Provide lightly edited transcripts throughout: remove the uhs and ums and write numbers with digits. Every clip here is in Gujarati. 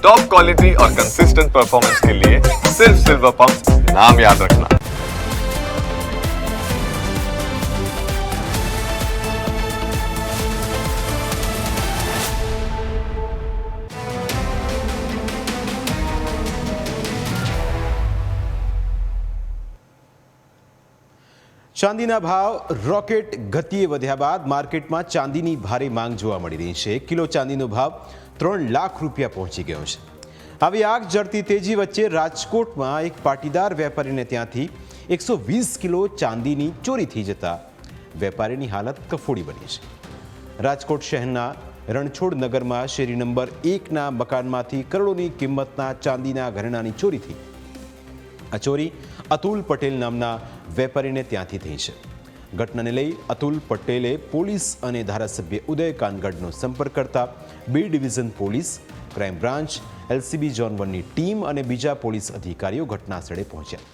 टॉप क्वालिटी और कंसिस्टेंट परफॉर्मेंस के लिए सिर्फ सिल्वर पंप नाम याद रखना। ચાંદીના ભાવ રોકેટ ગતિએ વધ્યા બાદ માર્કેટમાં ચાંદીની ભારે માંગ જોવા મળી રહી છે। 1 કિલો ચાંદીનો ભાવ 3 લાખ રૂપિયા પહોંચી ગયો છે। આવી આગ ઝરતી તેજી વચ્ચે રાજકોટમાં એક પાટીદાર વેપારીને ત્યાંથી 120 કિલો ચાંદીની ચોરી થઈ જતા વેપારીની હાલત કફોડી બની છે। રાજકોટ શહેરના રણછોડ નગરમાં શેરી નંબર 1ના મકાનમાંથી કરોડોની કિંમતના ચાંદીના ઘરેણાંની ચોરી થઈ। આ ચોરી અતુલ પટેલ નામના વેપારીને ત્યાંથી થઈ છે। ઘટનાને લઈ અતુલ પટેલે પોલીસ અને ધારાસભ્ય ઉદય કાનગડનો સંપર્ક કરતા B division police, crime branch, LCB zone 1ની ટીમ અને બીજા પોલીસ અધિકારીઓ ઘટના સ્થળે પહોંચ્યા।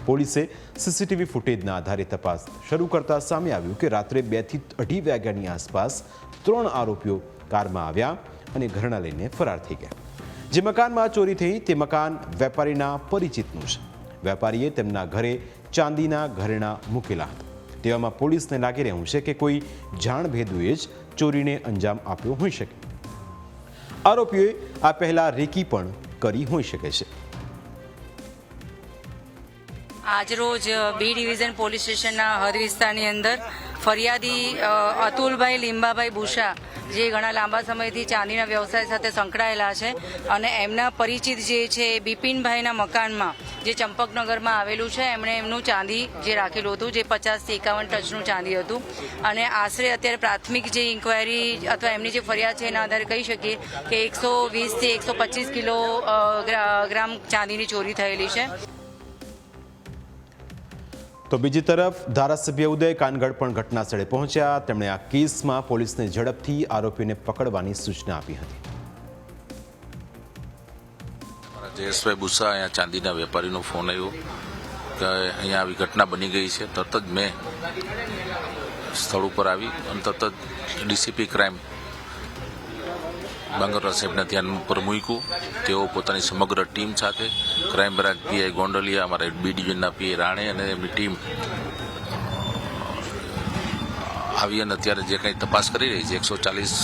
પોલીસે સીસીટીવી ફૂટેજના આધારે તપાસ શરૂ કરતા સામે આવ્યું કે રાત્રે 2 થી 2:30 વાગ્યાની આસપાસ 3 આરોપીઓ કારમાં આવ્યા અને ઘરેણાં લઈને ફરાર થઈ ગયા। જે મકાનમાં ચોરી થઈ તે મકાન વેપારીના પરિચિતનું છે। વેપારીએ તેમના ઘરે ચાંદીના ઘરેણાં મૂકેલા હતા। તેવામાં પોલીસને લાગી રહ્યું છે કે કોઈ જાણભેદુએ જ ચોરીને અંજામ આપ્યો હોઈ શકે। આરોપીઓએ આ પહેલા રેકી પણ કરી હોઈ શકે છે। આજરોજ B ડિવિઝન પોલીસ સ્ટેશનના હદ વિસ્તારની અંદર ફરિયાદી અતુલભાઈ લીંબાભાઈ બુશા, જે ઘણા લાંબા સમયથી ચાંદીના વ્યવસાય સાથે સંકળાયેલા છે અને એમના પરિચિત જે છે બિપિનભાઈના મકાનમાં જે ચંપકનગરમાં આવેલું છે, એમણે એમનું ચાંદી જે રાખેલું હતું જે 50 થી 51 ટચનું ચાંદી હતું અને આશરે અત્યારે પ્રાથમિક જે ઇન્ક્વાયરી અથવા એમની જે ફરિયાદ છે એના આધારે કહી શકીએ કે 120 થી 125 કિલો ગ્રામ ચાંદીની ચોરી થયેલી છે। તો બીજી તરફ ધારાસભ્ય ઉદય કાનગડ પણ ઘટના સ્થળે પહોંચ્યા। તેમણે આ કેસમાં પોલીસને ઝડપથી આરોપીને પકડવાની સૂચના આપી હતી। જયેશભાઈ બુસા અહીંયા ચાંદીના વેપારીનો ફોન આવ્યો કે અહીંયા આવી ઘટના બની ગઈ છે। તરત જ મેં સ્થળ ઉપર આવી અને તરત જ ડીસીપી ક્રાઇમ બાંગરવા સાહેબના ધ્યાન ઉપર મૂક્યું। તેઓ પોતાની સમગ્ર ટીમ સાથે ક્રાઇમ બ્રાન્ચ પીઆઈ ગોંડલિયા, અમારા B ડિવિઝનના પીઆઈ રાણે અને એમની ટીમ આવી અને અત્યારે જે કંઈ તપાસ કરી રહી છે 140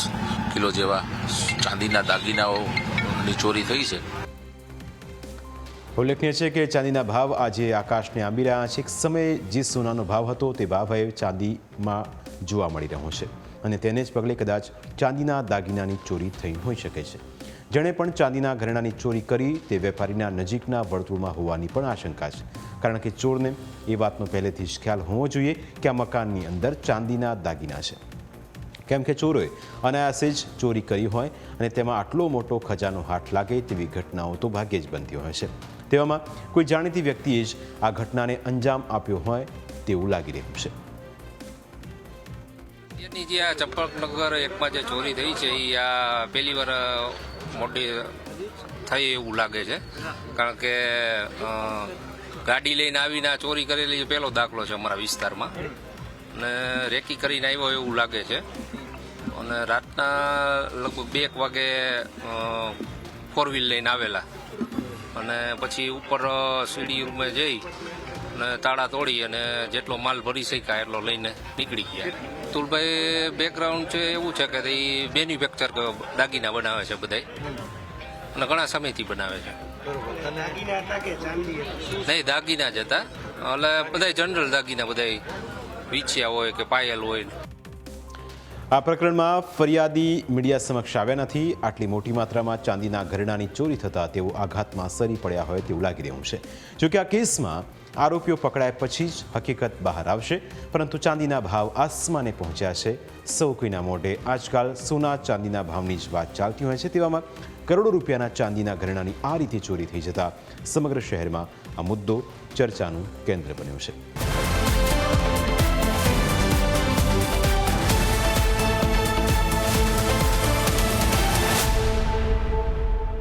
કિલો જેવા ચાંદીના દાગીનાઓની ચોરી થઈ છે। ઉલ્લેખનીય છે કે ચાંદીના ભાવ આજે આકાશને આંબી રહ્યા છે। એક સમયે જે સોનાનો ભાવ હતો તે ભાવ હવે ચાંદીમાં જોવા મળી રહ્યો છે અને તેને જ પગલે કદાચ ચાંદીના દાગીનાની ચોરી થઈ હોઈ શકે છે। જેણે પણ ચાંદીના ઘરેણાંની ચોરી કરી તે વેપારીના નજીકના વર્તુળમાં હોવાની પણ આશંકા છે, કારણ કે ચોરને એ વાતનો પહેલેથી જ ખ્યાલ હોવો જોઈએ કે આ મકાનની અંદર ચાંદીના દાગીના છે, કેમ કે ચોરોએ અનાયાસે જ ચોરી કરી હોય અને તેમાં આટલો મોટો ખજાનો હાથ લાગે તેવી ઘટનાઓ તો ભાગ્યે જ બનતી હોય છે। તેવામાં કોઈ જાણીતી વ્યક્તિએ જ આ ઘટનાને અંજામ આપ્યો હોય તેવું લાગી રહ્યું છે। એની જે આ ચંપકનગર એકમાં જે ચોરી થઈ છે એ આ પહેલી વાર મોટી થઈ એવું લાગે છે, કારણ કે ગાડી લઈને આવીને આ ચોરી કરેલી પહેલો દાખલો છે અમારા વિસ્તારમાં અને રેકી કરીને આવ્યો એવું લાગે છે। અને રાતના લગભગ 2 વાગે 4 વ્હીલ લઈને આવેલા અને પછી ઉપર સીડી રૂમે જઈ અને તાળા તોડી અને જેટલો માલ ભરી શક્યા એટલો લઈને નીકળી ગયા। અતુલભાઈ બેકગ્રાઉન્ડ છે એવું છે કે એ મેન્યુફેક્ચર દાગીના બનાવે છે બધાય અને ઘણા સમયથી બનાવે છે। નહીં, દાગીના જ હતા, એટલે બધા જનરલ દાગીના બધા વીછ્યા હોય કે પાયલ હોય। આ પ્રકરણમાં ફરિયાદી મીડિયા સમક્ષ આવ્યા નથી। આટલી મોટી માત્રામાં ચાંદીના ઘરેણાંની ચોરી થતાં તેઓ આઘાતમાં સરી પડ્યા હોય તેવું લાગી રહ્યું છે। જોકે આ કેસમાં આરોપીઓ પકડાયા પછી જ હકીકત બહાર આવશે, પરંતુ ચાંદીના ભાવ આસમાને પહોંચ્યા છે। સૌ કોઈના મોઢે આજકાલ સોના ચાંદીના ભાવની જ વાત ચાલતી હોય છે। તેવામાં કરોડો રૂપિયાના ચાંદીના ઘરેણાંની આ રીતે ચોરી થઈ જતા સમગ્ર શહેરમાં આ મુદ્દો ચર્ચાનું કેન્દ્ર બન્યો છે।